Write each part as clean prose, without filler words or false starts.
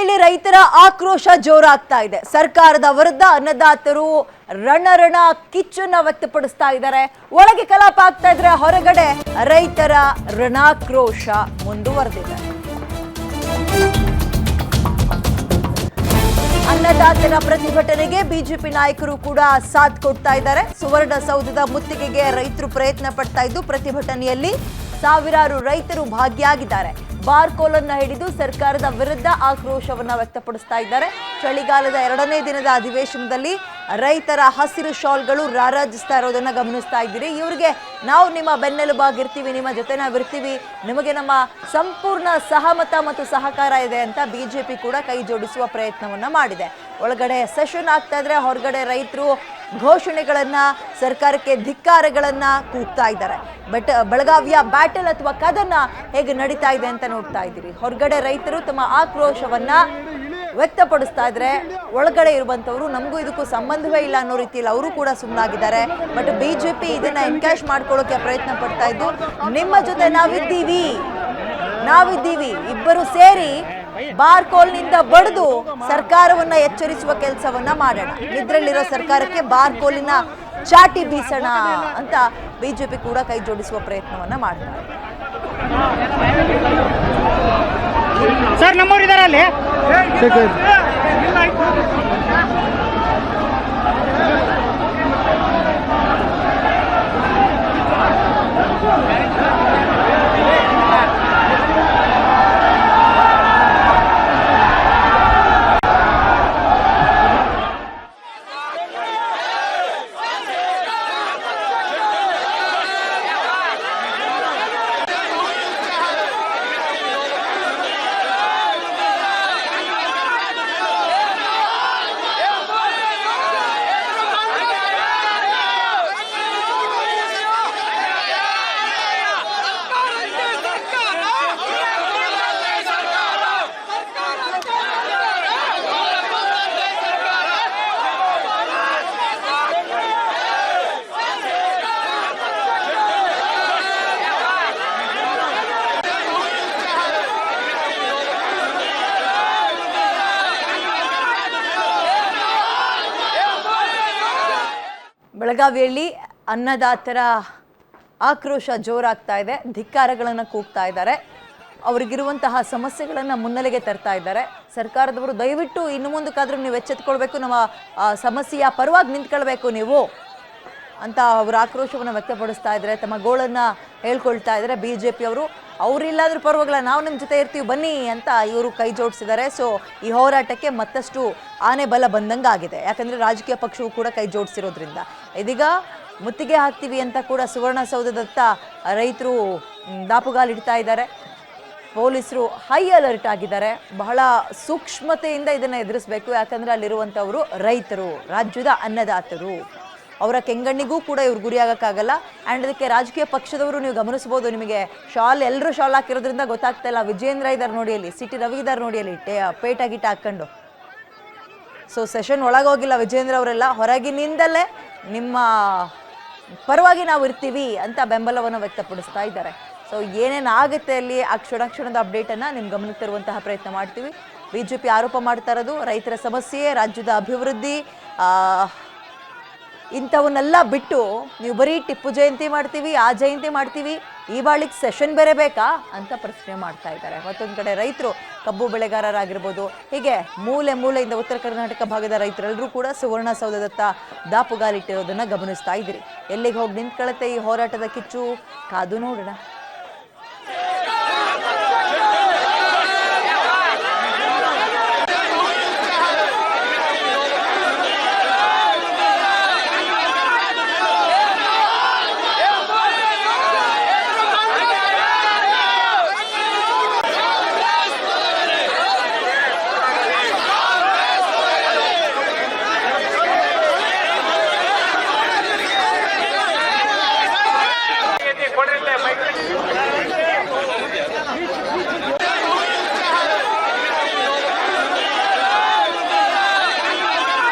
ಬೆಳಗಾವಿಯಲ್ಲಿ ರೈತರ ಆಕ್ರೋಶ ಜೋರಾಗ್ತಾ ಇದೆ. ಸರ್ಕಾರದ ವಿರುದ್ಧ ಅನ್ನದಾತರು ರಣ ಕಿಚ್ಚನ್ನ ವ್ಯಕ್ತಪಡಿಸ್ತಾ ಇದ್ದಾರೆ. ಒಳಗೆ ಕಲಾಪ ಆಗ್ತಾ ಇದ್ರೆ ಹೊರಗಡೆ ರೈತರ ರಣಾಕ್ರೋಶ ಮುಂದುವರೆದಿದೆ. ಅನ್ನದಾತರ ಪ್ರತಿಭಟನೆಗೆ ಬಿಜೆಪಿ ನಾಯಕರು ಕೂಡ ಸಾಥ್ ಕೊಡ್ತಾ ಇದ್ದಾರೆ. ಸುವರ್ಣಸೌಧದ ಮುತ್ತಿಗೆಗೆ ರೈತರು ಪ್ರಯತ್ನ ಪಡ್ತಾ ಇದ್ದು ಪ್ರತಿಭಟನೆಯಲ್ಲಿ ಸಾವಿರಾರು ರೈತರು ಭಾಗಿಯಾಗಿದ್ದಾರೆ. ಬಾರ್ಕೋಲನ್ನ ಹಿಡಿದು ಸರ್ಕಾರದ ವಿರುದ್ಧ ಆಕ್ರೋಶವನ್ನ ವ್ಯಕ್ತಪಡಿಸ್ತಾ ಇದ್ದಾರೆ. ಚಳಿಗಾಲದ 2ನೇ ದಿನದ ಅಧಿವೇಶನದಲ್ಲಿ ರೈತರ ಹಸಿರು ಶಾಲ್ಗಳು ರಾರಾಜಿಸ್ತಾ ಇರೋದನ್ನ ಗಮನಿಸ್ತಾ ಇದ್ದೀರಿ. ಇವರಿಗೆ ನಾವು ನಿಮ್ಮ ಬೆನ್ನೆಲುಬಾಗಿರ್ತೀವಿ, ನಿಮ್ಮ ಜೊತೆ ನಾವಿರ್ತೀವಿ, ನಿಮಗೆ ನಮ್ಮ ಸಂಪೂರ್ಣ ಸಹಮತ ಮತ್ತು ಸಹಕಾರ ಇದೆ ಅಂತ ಬಿಜೆಪಿ ಕೂಡ ಕೈ ಜೋಡಿಸುವ ಪ್ರಯತ್ನವನ್ನ ಮಾಡಿದೆ. ಒಳಗಡೆ ಸೆಷನ್ ಆಗ್ತಾ ಇದ್ರೆ ಹೊರಗಡೆ ರೈತರು ಘೋಷಣೆಗಳನ್ನ, ಸರ್ಕಾರಕ್ಕೆ ಧಿಕ್ಕಾರಗಳನ್ನ ಕೂಗ್ತಾ ಇದ್ದಾರೆ. ಬಟ್ ಬೆಳಗಾವಿಯ ಬ್ಯಾಟಲ್ ಅಥವಾ ಕದನ ಹೇಗೆ ನಡೀತಾ ಇದೆ ಅಂತ ನೋಡ್ತಾ ಇದ್ದೀರಿ. ಹೊರಗಡೆ ರೈತರು ತಮ್ಮ ಆಕ್ರೋಶವನ್ನ ವ್ಯಕ್ತಪಡಿಸ್ತಾ ಇದ್ರೆ, ಒಳಗಡೆ ಇರುವಂತವರು ನಮಗೂ ಇದಕ್ಕೂ ಸಂಬಂಧವೇ ಇಲ್ಲ ಅನ್ನೋ ರೀತಿಯಲ್ಲಿ ಅವರು ಕೂಡ ಸುಮ್ಮನಾಗಿದ್ದಾರೆ. ಬಟ್ ಬಿಜೆಪಿ ಇದನ್ನ ಎನ್ಕ್ಯಾಶ್ ಮಾಡ್ಕೊಳ್ಳೋಕೆ ಪ್ರಯತ್ನ ಪಡ್ತಾ ಇದ್ದು, ನಿಮ್ಮ ಜೊತೆ ನಾವಿದ್ದೀವಿ, ಇಬ್ಬರು ಸೇರಿ ಬಾರ್ಕೋಲ್ನಿಂದ ಬಡಿದು ಸರ್ಕಾರವನ್ನ ಎಚ್ಚರಿಸುವ ಕೆಲಸವನ್ನ ಮಾಡೋಣ, ನಿದ್ರೆಯಲ್ಲಿರೋ ಸರ್ಕಾರಕ್ಕೆ ಬಾರ್ಕೋಲಿನ ಚಾಟಿ ಬೀಸೋಣ ಅಂತ ಬಿಜೆಪಿ ಕೂಡ ಕೈ ಜೋಡಿಸುವ ಪ್ರಯತ್ನವನ್ನ ಮಾಡ್ತಾರೆ. ಸರ್ ನಮ್ಮವ್ರು ಇದಾರೆ ಅಲ್ಲಿ. ಬೆಳಗಾವಿಯಲ್ಲಿ ಅನ್ನದಾತರ ಆಕ್ರೋಶ ಜೋರಾಗ್ತಾ ಇದೆ. ಧಿಕ್ಕಾರಗಳನ್ನು ಕೂಗ್ತಾ ಇದ್ದಾರೆ. ಅವರಿಗಿರುವಂತಹ ಸಮಸ್ಯೆಗಳನ್ನು ಮುನ್ನೆಲೆಗೆ ತರ್ತಾ ಇದ್ದಾರೆ. ಸರ್ಕಾರದವರು ದಯವಿಟ್ಟು ಇನ್ನು ಮುಂದಕ್ಕಾದ್ರೂ ನೀವು ಎಚ್ಚೆತ್ಕೊಳ್ಬೇಕು, ನಮ್ಮ ಸಮಸ್ಯೆಯ ಪರವಾಗಿ ನಿಂತ್ಕೊಳ್ಬೇಕು ನೀವು ಅಂತ ಅವರ ಆಕ್ರೋಶವನ್ನು ವ್ಯಕ್ತಪಡಿಸ್ತಾ ಇದ್ದಾರೆ. ತಮ್ಮ ಗೋಳನ್ನು ಹೇಳ್ಕೊಳ್ತಾ ಇದ್ದಾರೆ. ಬಿಜೆಪಿ ಅವರಿಲ್ಲಾದ್ರೂ ಪರವಾಗಿಲ್ಲ, ನಾವು ನಿಮ್ಮ ಜೊತೆ ಇರ್ತೀವಿ ಬನ್ನಿ ಅಂತ ಇವರು ಕೈ ಜೋಡಿಸಿದ್ದಾರೆ. ಸೊ ಈ ಹೋರಾಟಕ್ಕೆ ಮತ್ತಷ್ಟು ಆನೆ ಬಲ ಬಂದಂಗಾಗಿದೆ. ಯಾಕಂದರೆ ರಾಜಕೀಯ ಪಕ್ಷವು ಕೂಡ ಕೈ ಜೋಡಿಸಿರೋದ್ರಿಂದ ಇದೀಗ ಮುತ್ತಿಗೆ ಹಾಕ್ತೀವಿ ಅಂತ ಕೂಡ ಸುವರ್ಣಸೌಧದತ್ತ ರೈತರು ದಾಪುಗಾಲಿಡ್ತಾ ಇದ್ದಾರೆ. ಪೊಲೀಸರು ಹೈ ಅಲರ್ಟ್ ಆಗಿದ್ದಾರೆ. ಬಹಳ ಸೂಕ್ಷ್ಮತೆಯಿಂದ ಇದನ್ನು ಎದುರಿಸಬೇಕು. ಯಾಕಂದರೆ ಅಲ್ಲಿರುವಂಥವರು ರೈತರು, ರಾಜ್ಯದ ಅನ್ನದಾತರು. ಅವರ ಕೆಂಗಣ್ಣಿಗೂ ಕೂಡ ಇವ್ರು ಗುರಿಯಾಗಕ್ಕಾಗಲ್ಲ. ಆ್ಯಂಡ್ ಅದಕ್ಕೆ ರಾಜಕೀಯ ಪಕ್ಷದವರು ನೀವು ಗಮನಿಸ್ಬೋದು, ನಿಮಗೆ ಎಲ್ಲರೂ ಶಾಲ್ ಹಾಕಿರೋದ್ರಿಂದ ಗೊತ್ತಾಗ್ತಾ ಇಲ್ಲ. ವಿಜೇಂದ್ರ ಇದ್ದಾರೆ ನೋಡಿ ಅಲ್ಲಿ, ಸಿಟಿ ರವಿ ಇದ್ದಾರೆ ನೋಡಿ ಅಲ್ಲಿ, ಪೇಟ ಗಿಟ ಹಾಕ್ಕೊಂಡು. ಸೊ ಸೆಷನ್ ಒಳಗೋಗಿಲ್ಲ ವಿಜೇಂದ್ರ ಅವರೆಲ್ಲ, ಹೊರಗಿನಿಂದಲೇ ನಿಮ್ಮ ಪರವಾಗಿ ನಾವು ಇರ್ತೀವಿ ಅಂತ ಬೆಂಬಲವನ್ನು ವ್ಯಕ್ತಪಡಿಸ್ತಾ ಇದ್ದಾರೆ. ಸೊ ಏನೇನು ಆಗುತ್ತೆ ಅಲ್ಲಿ ಆ ಕ್ಷಣದ ಅಪ್ಡೇಟನ್ನು ನಿಮ್ಮ ಗಮನಕ್ಕೆ ತರುವಂತಹ ಪ್ರಯತ್ನ ಮಾಡ್ತೀವಿ. ಬಿಜೆಪಿ ಆರೋಪ ಮಾಡ್ತಾ ಇರೋದು ರೈತರ ಸಮಸ್ಯೆ, ರಾಜ್ಯದ ಅಭಿವೃದ್ಧಿ, ಇಂಥವನ್ನೆಲ್ಲ ಬಿಟ್ಟು ನೀವು ಬರೀ ಟಿಪ್ಪು ಜಯಂತಿ ಮಾಡ್ತೀವಿ, ಆ ಜಯಂತಿ ಮಾಡ್ತೀವಿ, ಈ ಬಾಳಿಗೆ ಸೆಷನ್ ಬೇರೆ ಬೇಕಾ ಅಂತ ಪ್ರಶ್ನೆ ಮಾಡ್ತಾ ಇದ್ದಾರೆ. ಮತ್ತೊಂದು ಕಡೆ ರೈತರು, ಕಬ್ಬು ಬೆಳೆಗಾರರಾಗಿರ್ಬೋದು, ಹೀಗೆ ಮೂಲೆಯಿಂದ ಉತ್ತರ ಕರ್ನಾಟಕ ಭಾಗದ ರೈತರೆಲ್ಲರೂ ಕೂಡ ಸುವರ್ಣಸೌಧದತ್ತ ದಾಪುಗಾಲಿಟ್ಟಿರೋದನ್ನು ಗಮನಿಸ್ತಾ ಇದ್ದೀರಿ. ಎಲ್ಲಿಗೆ ಹೋಗಿ ನಿಂತ್ಕೊಳ್ಳುತ್ತೆ ಈ ಹೋರಾಟದ ಕಿಚ್ಚು, ಕಾದು ನೋಡೋಣ.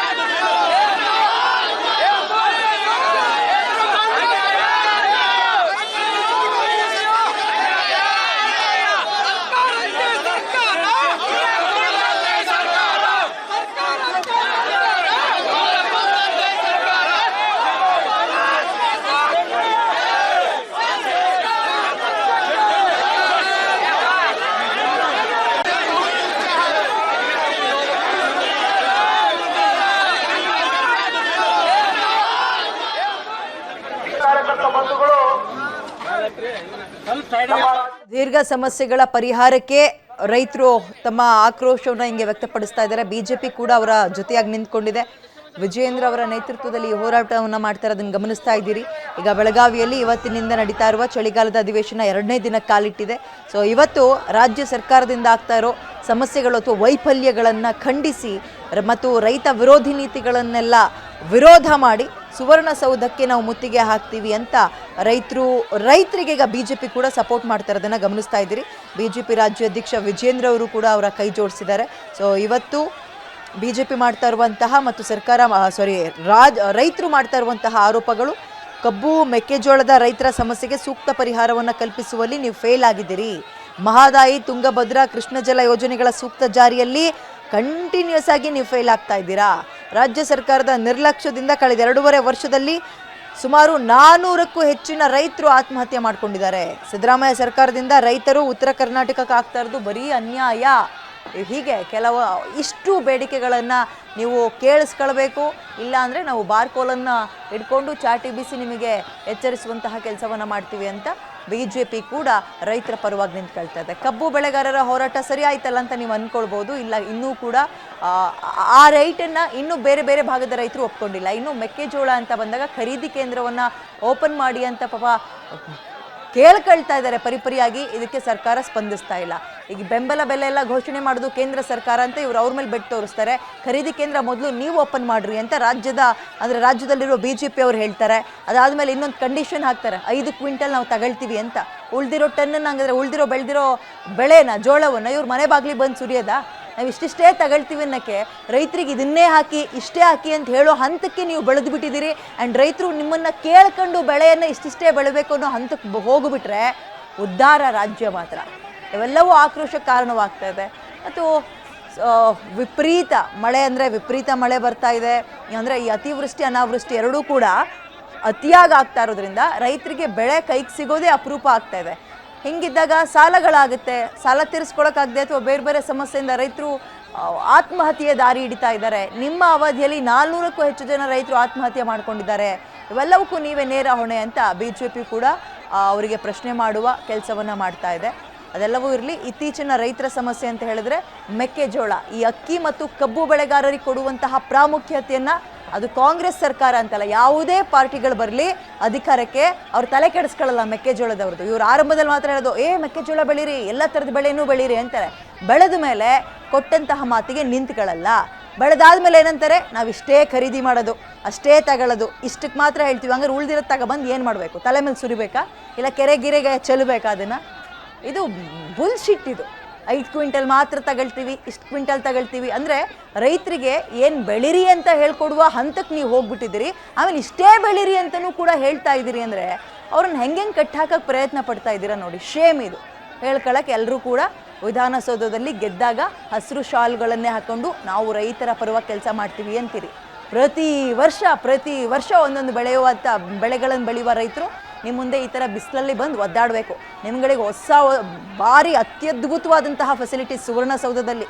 ದೀರ್ಘ ಸಮಸ್ಯೆಗಳ ಪರಿಹಾರಕ್ಕೆ ರೈತರು ತಮ್ಮ ಆಕ್ರೋಶವನ್ನು ಹಿಂಗೆ ವ್ಯಕ್ತಪಡಿಸ್ತಾ ಇದ್ದಾರೆ. ಬಿಜೆಪಿ ಕೂಡ ಅವರ ಜೊತೆಯಾಗಿ ನಿಂತ್ಕೊಂಡಿದೆ. ವಿಜಯೇಂದ್ರ ಅವರ ನೇತೃತ್ವದಲ್ಲಿ ಹೋರಾಟವನ್ನು ಮಾಡ್ತಾ ಇರೋದನ್ನು ಗಮನಿಸ್ತಾ ಇದ್ದೀರಿ. ಈಗ ಬೆಳಗಾವಿಯಲ್ಲಿ ಇವತ್ತಿನಿಂದ ನಡೀತಾ ಇರುವ ಚಳಿಗಾಲದ ಅಧಿವೇಶನ 2ನೇ ದಿನಕ್ಕೆ ಕಾಲಿಟ್ಟಿದೆ. ಸೊ ಇವತ್ತು ರಾಜ್ಯ ಸರ್ಕಾರದಿಂದ ಆಗ್ತಾ ಇರೋ ಸಮಸ್ಯೆಗಳು ಅಥವಾ ವೈಫಲ್ಯಗಳನ್ನು ಖಂಡಿಸಿ ಮತ್ತು ರೈತ ವಿರೋಧಿ ನೀತಿಗಳನ್ನೆಲ್ಲ ವಿರೋಧ ಮಾಡಿ ಸುವರ್ಣಸೌಧಕ್ಕೆ ನಾವು ಮುತ್ತಿಗೆ ಹಾಕ್ತೀವಿ ಅಂತ ರೈತರಿಗೆ ಈಗ ಬಿಜೆಪಿ ಕೂಡ ಸಪೋರ್ಟ್ ಮಾಡ್ತಾ ಇರೋದನ್ನು ಗಮನಿಸ್ತಾ ಇದ್ದೀರಿ. ಬಿಜೆಪಿ ರಾಜ್ಯಾಧ್ಯಕ್ಷ ವಿಜಯೇಂದ್ರ ಅವರು ಕೂಡ ಅವರ ಕೈ ಜೋಡಿಸಿದ್ದಾರೆ. ಸೊ ಇವತ್ತು ಬಿಜೆಪಿ ಮಾಡ್ತಾ ಇರುವಂತಹ ಮತ್ತು ರೈತರು ಮಾಡ್ತಾ ಇರುವಂತಹ ಆರೋಪಗಳು ಕಬ್ಬು ಮೆಕ್ಕೆಜೋಳದ ರೈತರ ಸಮಸ್ಯೆಗೆ ಸೂಕ್ತ ಪರಿಹಾರವನ್ನು ಕಲ್ಪಿಸುವಲ್ಲಿ ನೀವು ಫೇಲ್ ಆಗಿದ್ದೀರಿ. ಮಹದಾಯಿ, ತುಂಗಭದ್ರಾ, ಕೃಷ್ಣ ಜಲ ಯೋಜನೆಗಳ ಸೂಕ್ತ ಜಾರಿಯಲ್ಲಿ ಕಂಟಿನ್ಯೂಸ್ ಆಗಿ ನೀವು ಫೇಲ್ ಆಗ್ತಾ ಇದ್ದೀರಾ. ರಾಜ್ಯ ಸರ್ಕಾರದ ನಿರ್ಲಕ್ಷ್ಯದಿಂದ ಕಳೆದ 2.5 ವರ್ಷದಲ್ಲಿ ಸುಮಾರು 400ಕ್ಕೂ ಹೆಚ್ಚಿನ ರೈತರು ಆತ್ಮಹತ್ಯೆ ಮಾಡ್ಕೊಂಡಿದ್ದಾರೆ. ಸಿದ್ದರಾಮಯ್ಯ ಸರ್ಕಾರದಿಂದ ರೈತರು ಉತ್ತರ ಕರ್ನಾಟಕಕ್ಕೆ ಆಗ್ತಾ ಇರೋದು ಬರೀ ಅನ್ಯಾಯ. ಹೀಗೆ ಇಷ್ಟು ಬೇಡಿಕೆಗಳನ್ನು ನೀವು ಕೇಳಿಸ್ಕೊಳ್ಬೇಕು. ಇಲ್ಲ ಅಂದರೆ ನಾವು ಬಾರ್ಕೋಲನ್ನು ಇಟ್ಕೊಂಡು ಚಾಟಿ ಬೀಸಿ ನಿಮಗೆ ಎಚ್ಚರಿಸುವಂತಹ ಕೆಲಸವನ್ನು ಮಾಡ್ತೀವಿ ಅಂತ ಬಿಜೆಪಿ ಕೂಡ ರೈತರ ಪರವಾಗಿ ನಿಂತ್ಕೊಳ್ತಾ ಇದೆ. ಕಬ್ಬು ಬೆಳೆಗಾರರ ಹೋರಾಟ ಸರಿ ಆಯ್ತಲ್ಲ ಅಂತ ನೀವು ಅಂದ್ಕೊಳ್ಬೋದು. ಇಲ್ಲ, ಇನ್ನೂ ಕೂಡ ಆ ರೈಟನ್ನು ಇನ್ನೂ ಬೇರೆ ಬೇರೆ ಭಾಗದ ರೈತರು ಒಪ್ಕೊಂಡಿಲ್ಲ. ಇನ್ನು ಮೆಕ್ಕೆಜೋಳ ಅಂತ ಬಂದಾಗ ಖರೀದಿ ಕೇಂದ್ರವನ್ನು ಓಪನ್ ಮಾಡಿ ಅಂತ ಪಾಪ ಕೇಳ್ಕೊಳ್ತಾ ಇದ್ದಾರೆ ಪರಿಪರಿಯಾಗಿ. ಇದಕ್ಕೆ ಸರ್ಕಾರ ಸ್ಪಂದಿಸ್ತಾ ಇಲ್ಲ. ಈಗ ಬೆಂಬಲ ಬೆಲೆ ಎಲ್ಲ ಘೋಷಣೆ ಮಾಡೋದು ಕೇಂದ್ರ ಸರ್ಕಾರ ಅಂತ ಅವ್ರ ಮೇಲೆ ಬೆಟ್ಟು ತೋರಿಸ್ತಾರೆ. ಖರೀದಿ ಕೇಂದ್ರ ಮೊದಲು ನೀವು ಓಪನ್ ಮಾಡ್ರಿ ಅಂತ ರಾಜ್ಯದಲ್ಲಿರೋ ಬಿಜೆಪಿ ಅವ್ರು ಹೇಳ್ತಾರೆ. ಅದಾದಮೇಲೆ ಇನ್ನೊಂದು ಕಂಡೀಷನ್ ಹಾಕ್ತಾರೆ, 5 ಕ್ವಿಂಟಲ್ ನಾವು ತಗೊಳ್ತೀವಿ ಅಂತ. ಉಳಿದಿರೋ ಟನ್ನನ್ನು ಹಂಗಂದ್ರೆ ಬೆಳೆದಿರೋ ಬೆಳೆನ ಜೋಳವನ್ನು ಇವ್ರ ಮನೆ ಬಾಗಿಲಿಗೆ ಬಂದು ಸುರಿಯೋದಾ? ನಾವು ಇಷ್ಟಿಷ್ಟೇ ತಗೊಳ್ತೀವಿ ಅನ್ನೋಕ್ಕೆ ರೈತರಿಗೆ ಇದನ್ನೇ ಹಾಕಿ ಇಷ್ಟೇ ಹಾಕಿ ಅಂತ ಹೇಳೋ ಹಂತಕ್ಕೆ ನೀವು ಬೆಳೆದು ಬಿಟ್ಟಿದ್ದೀರಿ. ಆ್ಯಂಡ್ ರೈತರು ನಿಮ್ಮನ್ನು ಕೇಳ್ಕೊಂಡು ಬೆಳೆಯನ್ನು ಇಷ್ಟಿಷ್ಟೇ ಬೆಳಿಬೇಕು ಅನ್ನೋ ಹಂತಕ್ಕೆ ಹೋಗಿಬಿಟ್ರೆ ಉದ್ಧಾರ ರಾಜ್ಯ ಮಾತ್ರ. ಇವೆಲ್ಲವೂ ಆಕ್ರೋಶಕ್ಕೆ ಕಾರಣವಾಗ್ತಾ ಇದೆ. ಮತ್ತು ವಿಪರೀತ ಮಳೆ ಬರ್ತಾ ಇದೆ. ಅಂದರೆ ಈ ಅತಿವೃಷ್ಟಿ ಅನಾವೃಷ್ಟಿ ಎರಡೂ ಕೂಡ ಅತಿಯಾಗಿ ಆಗ್ತಾ ಇರೋದ್ರಿಂದ ರೈತರಿಗೆ ಬೆಳೆ ಕೈಗೆ ಸಿಗೋದೇ ಅಪರೂಪ ಆಗ್ತಾ ಇದೆ. ಹಿಂಗಿದ್ದಾಗ ಸಾಲಗಳಾಗುತ್ತೆ, ಸಾಲ ತೀರಿಸ್ಕೊಳಕ್ಕಾಗದೆ ಅಥವಾ ಬೇರೆ ಬೇರೆ ಸಮಸ್ಯೆಯಿಂದ ರೈತರು ಆತ್ಮಹತ್ಯೆ ದಾರಿ ಹಿಡಿತಾ ಇದ್ದಾರೆ. ನಿಮ್ಮ ಅವಧಿಯಲ್ಲಿ 400ಕ್ಕೂ ಹೆಚ್ಚು ಜನ ರೈತರು ಆತ್ಮಹತ್ಯೆ ಮಾಡ್ಕೊಂಡಿದ್ದಾರೆ. ಇವೆಲ್ಲವಕ್ಕೂ ನೀವೇ ನೇರ ಹೊಣೆ ಅಂತ ಬಿಜೆಪಿ ಕೂಡ ಅವರಿಗೆ ಪ್ರಶ್ನೆ ಮಾಡುವ ಕೆಲಸವನ್ನು ಮಾಡ್ತಾ ಇದೆ. ಅದೆಲ್ಲವೂ ಇರಲಿ, ಇತ್ತೀಚಿನ ರೈತರ ಸಮಸ್ಯೆ ಅಂತ ಹೇಳಿದ್ರೆ ಮೆಕ್ಕೆಜೋಳ, ಈ ಅಕ್ಕಿ ಮತ್ತು ಕಬ್ಬು ಬೆಳೆಗಾರರಿಗೆ ಕೊಡುವಂತಹ ಪ್ರಾಮುಖ್ಯತೆಯನ್ನು ಅದು ಕಾಂಗ್ರೆಸ್ ಸರ್ಕಾರ ಅಂತಲ್ಲ, ಯಾವುದೇ ಪಾರ್ಟಿಗಳು ಬರಲಿ ಅಧಿಕಾರಕ್ಕೆ ಅವ್ರು ತಲೆ ಕೆಡಿಸ್ಕೊಳ್ಳಲ್ಲ ಮೆಕ್ಕೆಜೋಳದವ್ರದ್ದು. ಇವ್ರು ಆರಂಭದಲ್ಲಿ ಮಾತ್ರ ಹೇಳೋದು ಮೆಕ್ಕೆಜೋಳ ಬೆಳೀರಿ, ಎಲ್ಲ ಥರದ ಬೆಳೆನೂ ಬೆಳೀರಿ ಅಂತಾರೆ. ಬೆಳೆದ ಮೇಲೆ ಕೊಟ್ಟಂತಹ ಮಾತಿಗೆ ನಿಂತ್ಕೊಳ್ಳಲ್ಲ. ಬೆಳೆದಾದ್ಮೇಲೆ ಏನಂತಾರೆ, ನಾವು ಇಷ್ಟೇ ಖರೀದಿ ಮಾಡೋದು, ಅಷ್ಟೇ ತಗೊಳ್ಳೋದು, ಇಷ್ಟಕ್ಕೆ ಮಾತ್ರ ಹೇಳ್ತೀವಿ. ಹಂಗಾರೆ ಉಳಿದಿರೋದು ತಗೊಬಂದು ಏನು ಮಾಡಬೇಕು? ತಲೆ ಮೇಲೆ ಸುರಿಬೇಕಾ? ಇಲ್ಲ ಕೆರೆಗೆ ಚೆಲ್ಲಬೇಕಾ ಅದನ್ನು? ಇದು ಬುಲ್ಶಿಟ್. ಇದು 5 ಕ್ವಿಂಟಲ್ ಮಾತ್ರ ತಗೊಳ್ತೀವಿ, ಇಷ್ಟು ಕ್ವಿಂಟಲ್ ತಗೊಳ್ತೀವಿ ಅಂದರೆ ರೈತರಿಗೆ ಏನು ಬೆಳೀರಿ ಅಂತ ಹೇಳ್ಕೊಡುವ ಹಂತಕ್ಕೆ ನೀವು ಹೋಗ್ಬಿಟ್ಟಿದ್ದೀರಿ. ಆಮೇಲೆ ಇಷ್ಟೇ ಬೆಳೀರಿ ಅಂತಲೂ ಕೂಡ ಹೇಳ್ತಾ ಇದ್ದೀರಿ ಅಂದರೆ ಅವ್ರನ್ನ ಹೆಂಗೆ ಕಟ್ಟಾಕಕ್ಕೆ ಪ್ರಯತ್ನ ಪಡ್ತಾ ಇದ್ದೀರಾ ನೋಡಿ. ಶೇಮ್ ಇದು. ಹೇಳ್ಕೊಳಕ್ಕೆ ಎಲ್ಲರೂ ಕೂಡ ವಿಧಾನಸೌಧದಲ್ಲಿ ಗೆದ್ದಾಗ ಹಸಿರು ಶಾಲ್ಗಳನ್ನೇ ಹಾಕ್ಕೊಂಡು ನಾವು ರೈತರ ಪರವಾಗಿ ಕೆಲಸ ಮಾಡ್ತೀವಿ ಅಂತೀರಿ. ಪ್ರತಿ ವರ್ಷ ಒಂದೊಂದು ಬೆಳೆಗಳನ್ನು ಬೆಳೆಯುವ ರೈತರು ನಿಮ್ಮ ಮುಂದೆ ಈ ಥರ ಬಿಸಿಲಲ್ಲಿ ಬಂದು ಒದ್ದಾಡಬೇಕು. ನಿಮ್ಗಳಿಗೆ ಭಾರಿ ಅತ್ಯದ್ಭುತವಾದಂತಹ ಫೆಸಿಲಿಟೀಸ್ ಸುವರ್ಣಸೌಧದಲ್ಲಿ